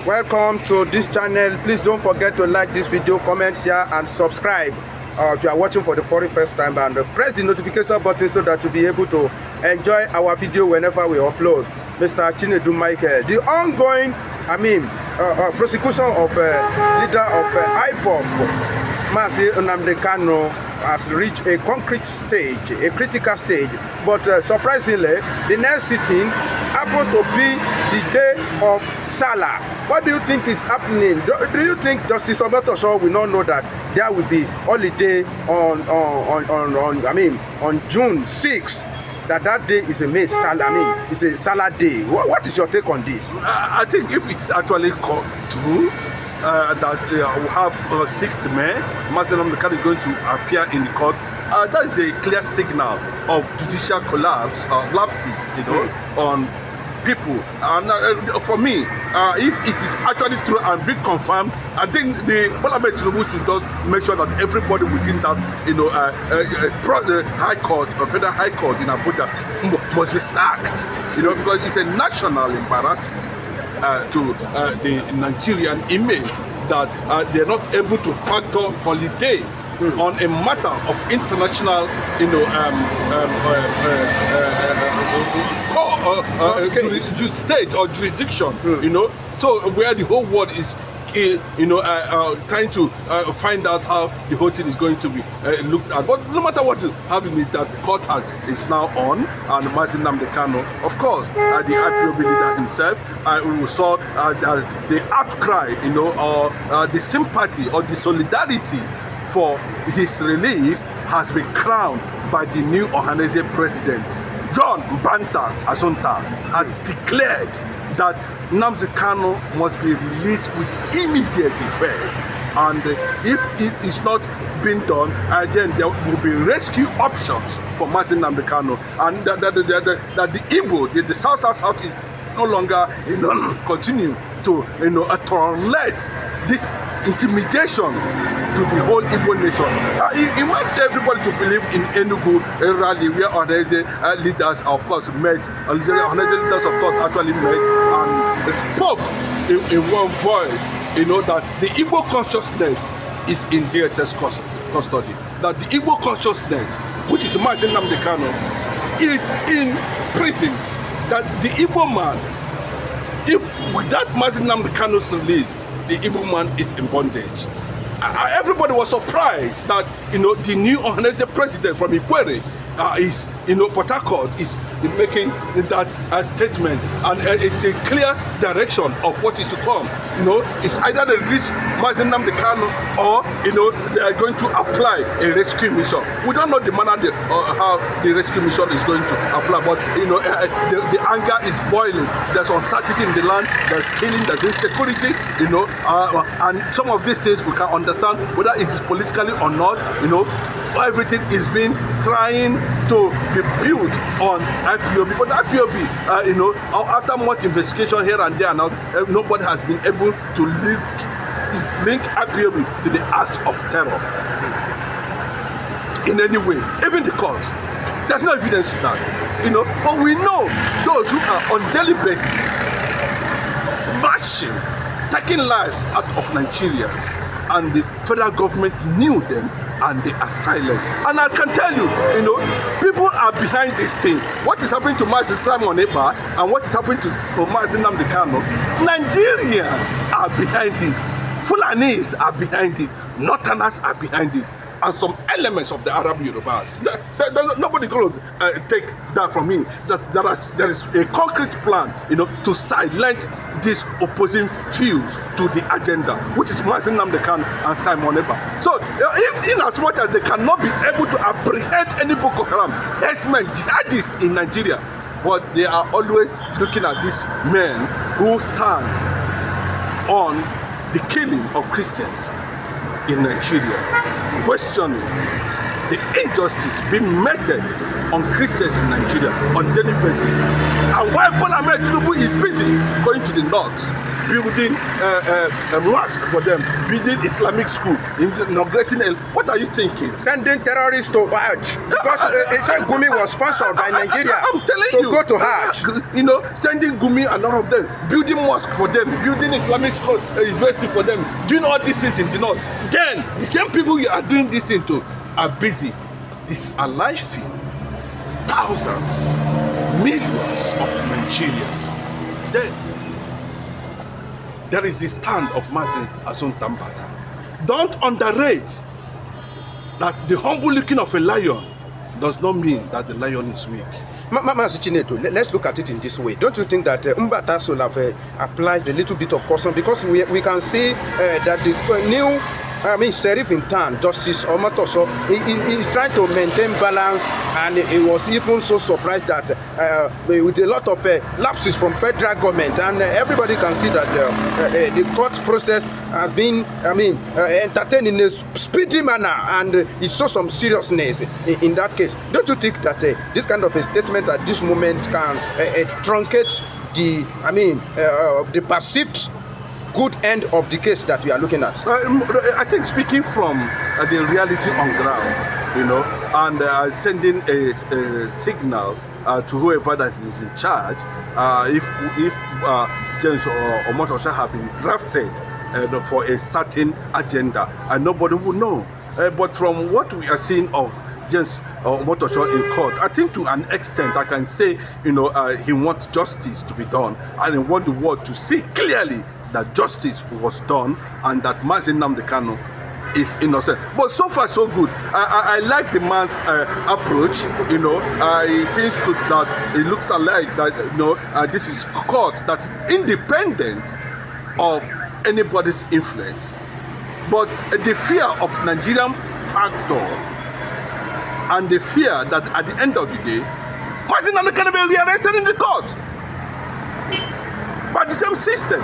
Welcome to this channel. Please don't forget to like this video, comment, share, and subscribe if you are watching for the very first time, and press the notification button so that you'll be able to enjoy our video whenever we upload. Mr. Chinedu Michael, the ongoing, prosecution of leader of IPOB, Mazi Nnamdi Kanun, has reached a concrete stage, a critical stage. But surprisingly, the next sitting happened to be the day of Salah. What do you think is happening? Do you think Justice Mbata will not know that there will be holiday on June 6th? That day is a May Salah. It's a Salah day. What is your take on this? I think if it's actually true, that we have 6th May, Mazi Nnamdi Kanun is going to appear in the court. That is a clear signal of judicial collapse, lapses, on people. And for me, if it is actually true and be confirmed, I think the Parliament should just make sure that everybody within that, High Court or Federal High Court in Abuja must be sacked. Because it's a national embarrassment to the Nigerian image that they are not able to factor holiday on a matter of international, state or jurisdiction, so where the whole world is, trying to find out how the whole thing is going to be looked at. But no matter what happening is that the court is now on, and Mazi Nnamdi Kanun, of course, the IPOB leader himself, we saw the outcry, or the sympathy or the solidarity for his release has been crowned by the new Ohanese president. John Mbata has declared that Nnamdi Kanun must be released with immediate effect, and if it is not being done, then there will be rescue options for Mazi Nnamdi Kanun, and that the Igbo, the South is no longer continue to tolerate this intimidation to the whole Igbo nation. He wants everybody to believe in Enugu rally where Ohanese leaders, of course, met. Ohanese leaders, of course, actually met and spoke in one voice, that the Igbo consciousness is in DSS custody. That the Igbo consciousness, which is Mazi Nnamdi Kanun, is in prison. That the Igbo man, if without Mazi Nnamdi Kanun's release, the Igbo man is in bondage. Everybody was surprised that the new Ohanese president from Ikwere is Port Harcourt is making that statement, and it's a clear direction of what is to come. It's either they release Mazi Nnamdi Kanun or they are going to apply a rescue mission. We don't know the manner how the rescue mission is going to apply, but the anger is boiling. There's uncertainty in the land. There's killing. There's insecurity. And some of these things we can understand whether it is politically or not. Everything is being trying to be built on IPOB, but IPOB, after much investigation here and there, now nobody has been able to link IPOB to the acts of terror in any way, even the cause. There's no evidence to that, but we know those who are on daily basis smashing, taking lives out of Nigerians, and the federal government knew them, and they are silent. And I can tell you, people are behind this thing. What is happening to Mazi Simon Ekpa and what is happening to Mazi Nnamdi Kanun, Nigerians are behind it. Fulanis are behind it. Northerners are behind it. And some elements of the Arab Yorubas. Nobody going to take that from me. That there is a concrete plan, to silence these opposing views to the agenda, which is Mazi Nnamdi Kanun and Simon Ekpa. So, in as much as they cannot be able to apprehend any Boko Haram herdsmen, jihadists in Nigeria, but they are always looking at these men who stand on the killing of Christians in Nigeria, questioning the injustice being meted on Christians in Nigeria on daily basis. And while Bola Ahmed Tinubu is busy going to the north, building mosque for them, building Islamic school, inaugurating. What are you thinking? Sending terrorists to Hajj because Gumi was sponsored by Nigeria. I'm telling to you, go to Hajj. You know, sending Gumi and all of them, building mosque for them, building Islamic school, university for them, doing all these things in the north. Then the same people you are doing this thing to are busy disaliving thousands, millions of Nigerians. Then there is the stand of Mazi Mbata. Don't underrate that the humble looking of a lion does not mean that the lion is weak. Let's look at it in this way. Don't you think that Mbata should have applied a little bit of caution, because we can see that the new sheriff in town, Justice Omotosho, he is trying to maintain balance, and he was even so surprised that with a lot of lapses from federal government, and everybody can see that the court process has been, entertained in a speedy manner, and it shows some seriousness in that case. Don't you think that this kind of a statement at this moment can truncate the perceived good end of the case that we are looking at? I think speaking from the reality on ground, and sending a signal to whoever that is in charge, if James Omotosho have been drafted for a certain agenda, and nobody will know. But from what we are seeing of James Omotosho in court, I think to an extent I can say, he wants justice to be done, and he wants the world to see clearly that justice was done and that Nnamdi is innocent. But so far so good. I like the man's approach. He seems to that it looks like that this is court that is independent of anybody's influence. But the fear of Nigerian factor and the fear that at the end of the day, Nnamdi can be rearrested in the court by the same system.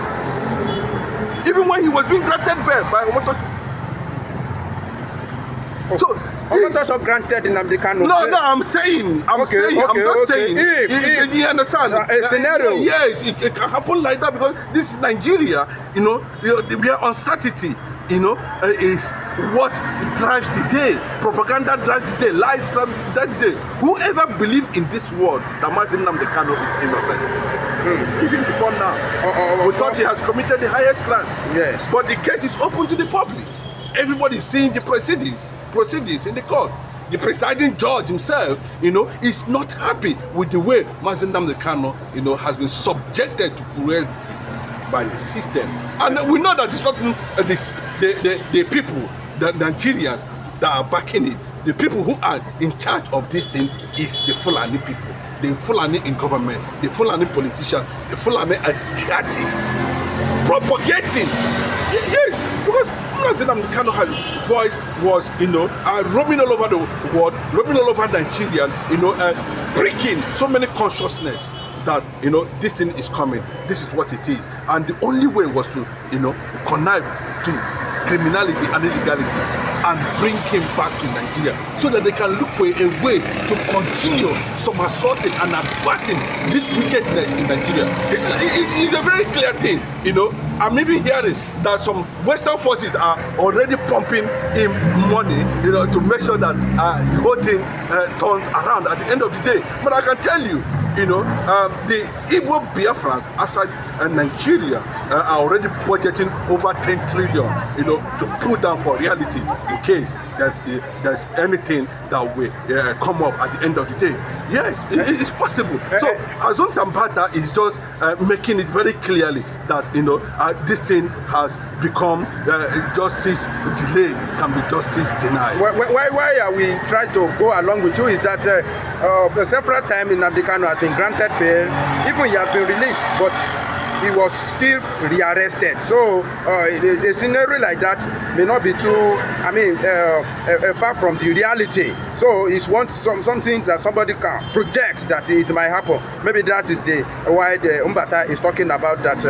Even when he was being granted bail by Omotosho. So Omotosho granted Nnamdi. No, I'm saying. I'm just saying. If you understand? A scenario. Yes, it can happen like that because this is Nigeria. We are uncertainty. Is what drives the day. Propaganda drives the day. Lies drive the day. Whoever believes in this world that Nnamdi is innocent. Even before now, we thought he has committed the highest crime. Yes. But the case is open to the public. Everybody is seeing the proceedings in the court. The presiding judge himself, is not happy with the way Nnamdi has been subjected to cruelty by the system. And we know that it's not the people, the Nigerians that are backing it. The people who are in charge of this thing is the Fulani people. The Fulani in government, the Fulani politicians, the Fulani artists propagating. Yes, because Nnamdi's voice was, roaming all over the world, roaming all over Nigeria, breaking so many consciousness that, this thing is coming, this is what it is. And the only way was to, connive to criminality and illegality and bring him back to Nigeria so that they can look for a way to continue somersaulting and advancing this wickedness in Nigeria. It's a very clear thing, I'm even hearing that some Western forces are already pumping in money, to make sure that the whole thing turns around at the end of the day. But I can tell you, the Igbo Biafrans outside Nigeria are already budgeting over 10 trillion, to put down for reality in case there's anything that will come up at the end of the day. Yes, it's possible. So Mbata is just making it very clearly that this thing has become justice delayed can be justice denied. Why are we trying to go along with you is that several times Nnamdi has been granted bail, even he has been released, but he was still rearrested. So a scenario like that may not be too, far from the reality. So it's something that somebody can project that it might happen. Maybe that is why the Mbata is talking about that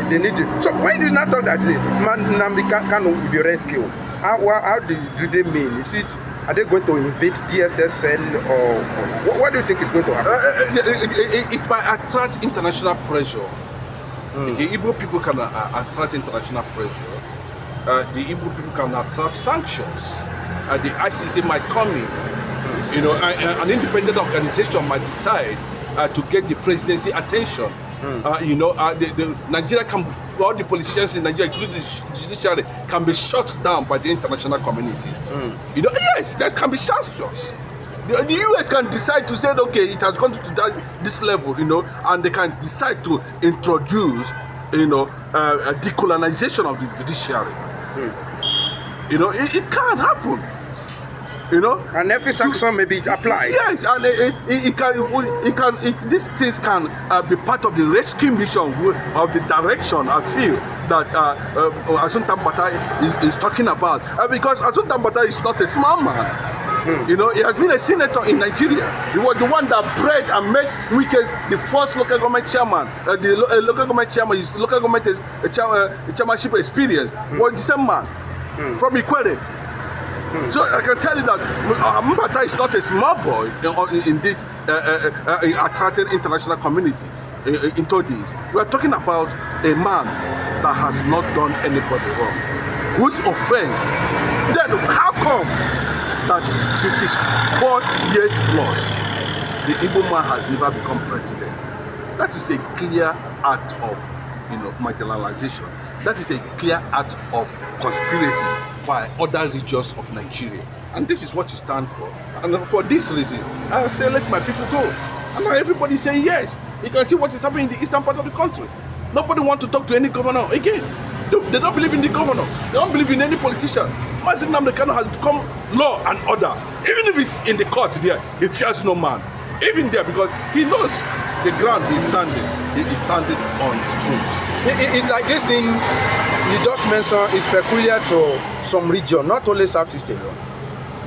they need it. So why did not talk that Nnamdi will be rescued? How do they mean? Are they going to invade DSS cell, or what do you think is going to happen? It might attract international pressure. The Igbo people can attract international pressure. The Igbo people can attract sanctions. The ICC might come in. You know, an independent organization might decide to get the presidency attention. You know, the Nigeria can, all the politicians in Nigeria, including the judiciary, can be shut down by the international community. You know, yes, there can be sanctions. The US can decide to say, okay, it has gone to this level, you know, and they can decide to introduce, you know, a decolonization of the judiciary. You know, it can happen. You know, and every sanction may be applied. Yes, and these things can be part of the rescue mission of the direction I feel that Mbata is talking about, because Mbata is not a small man. You know, he has been a senator in Nigeria. He was the one that bred and made Wike the first local government chairman. The local government chairman, his local government chairmanship experience was the same man from Ikwere. So I can tell you that Mbata is not a small boy in this attracting international community into this. We are talking about a man that has not done anybody wrong, whose offense. Then how come that 54 years plus the Igbo man has never become president? That is a clear act of, you know, marginalization. That is a clear act of conspiracy by other regions of Nigeria, and this is what you stand for. And for this reason, I say let my people go. And now everybody is saying yes. You can see what is happening in the eastern part of the country. Nobody wants to talk to any governor again. They don't believe in the governor. They don't believe in any politician. Nnamdi Kanun has become law and order. Even if it's in the court there, he fears no man. Even there, because he knows the ground he's standing. He is standing on the truth. It's like this thing you just mentioned is peculiar to some region, not only Southeast alone.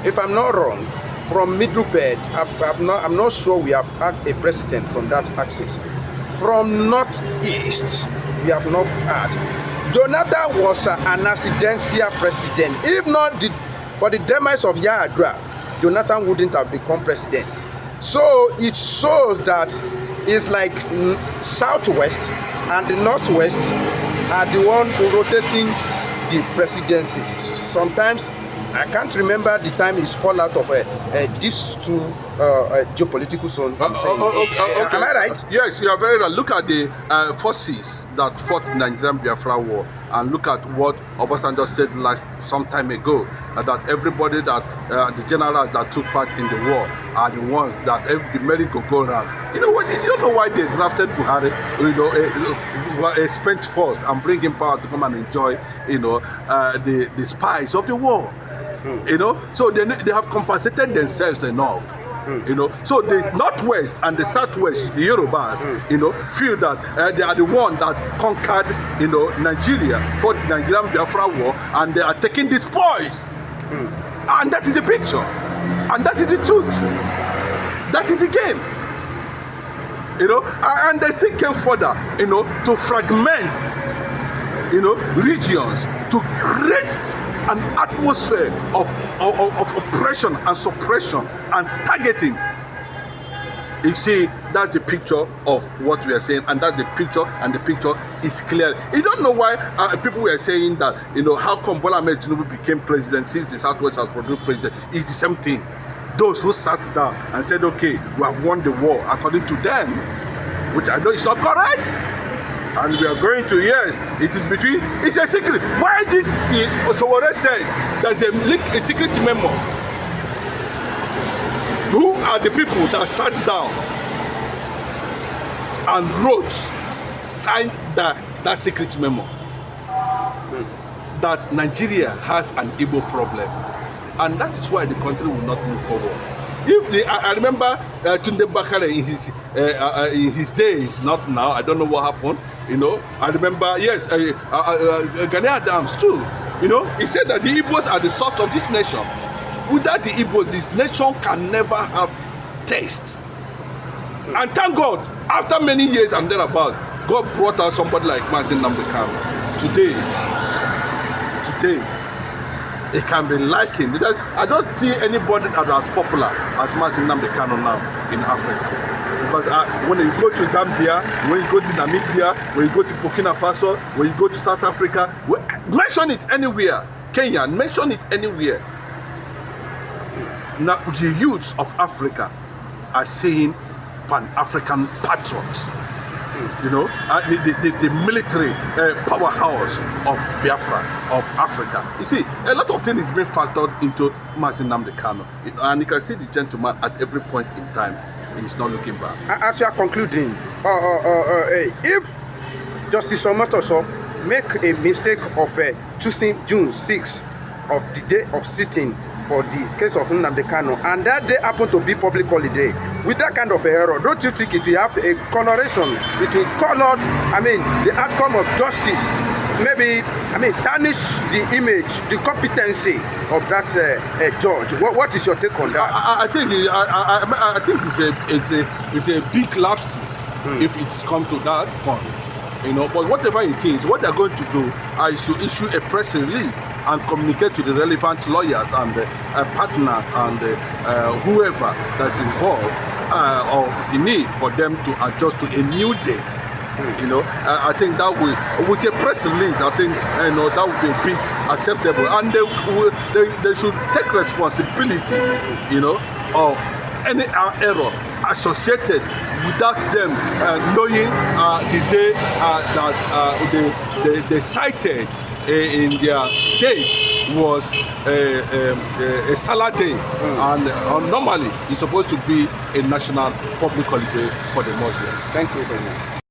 If I'm not wrong, from Middle Belt, I'm not sure we have had a president from that axis. From Northeast, we have not had. Jonathan was an accidental president. If not for the demise of Yar'Adua, Jonathan wouldn't have become president. So it shows that it's like Southwest and the Northwest are the one rotating the presidencies. Sometimes I can't remember the time it's fall out of these two geopolitical zones. Okay. Am I right? Yes, you are very right. Look at the forces that fought the Nigerian Biafra War, and look at what Obasanjo said some time ago, that everybody that the generals that took part in the war are the ones that the merry-go-go-round. You know what? You don't know why they drafted Buhari, you know, a spent force, and bring him power to come and enjoy, you know, the spice of the war. You know, so they have compensated themselves enough. You know, so the Northwest and the Southwest, the Yorubas, you know, feel that they are the one that conquered, you know, Nigeria, fought the Nigerian Biafra War, and they are taking the spoils. And that is the picture, and that is the truth. That is the game. You know, and they still came further, you know, to fragment, you know, regions, to create an atmosphere of oppression and suppression and targeting. You see, that's the picture of what we are saying, and that's the picture, and the picture is clear. You don't know why people were saying that, you know, how come Bola Ahmed Tinubu became president since the Southwest has produced president. It's the same thing. Those who sat down and said, okay, we have won the war, according to them, which I know is not correct. And we are going to, yes, it is between, it's a secret. Why did Osowore say there's a secret memo? Who are the people that sat down and wrote, signed that secret memo? That Nigeria has an Igbo problem. And that is why the country will not move forward. I remember Tunde Bakare in his days, not now, I don't know what happened. You know, I remember, yes, Gani Adams too. You know, he said that the Igbos are the salt of this nation. Without the Igbos, this nation can never have taste. And thank God, after many years and thereabout, God brought out somebody like Nnamdi Kanun. Today, it can be likened. I don't see anybody that is as popular as Nnamdi Kanun now in Africa. Because when you go to Zambia, when you go to Namibia, when you go to Burkina Faso, when you go to South Africa, mention it anywhere. Kenya, mention it anywhere. Now, the youths of Africa are saying Pan-African patriots. You know, the military powerhouse of Biafra, of Africa. You see, a lot of things is being factored into Nnamdi Kanun. And you can see the gentleman at every point in time, he's not looking back. As you are concluding, if Justice Omotoso make a mistake of choosing June 6th of the day of sitting for the case of Nnamdi Kanun, and that day happen to be public holiday, with that kind of error, don't you think it will have a coloration between colored, the outcome of justice, maybe, tarnish the image, the competency of that judge? What is your take on that? I think it's a big lapses if it's come to that point. You know, but whatever it is, what they're going to do is to issue a press release and communicate to the relevant lawyers and partners and whoever that's involved of the need for them to adjust to a new date. You know, I think that will, with a press release, I think that would be a big acceptable, and they should take responsibility, of any error associated without them knowing the day that they cited in their date was a Salah day, and normally it's supposed to be a national public holiday for the Muslims. Thank you very much.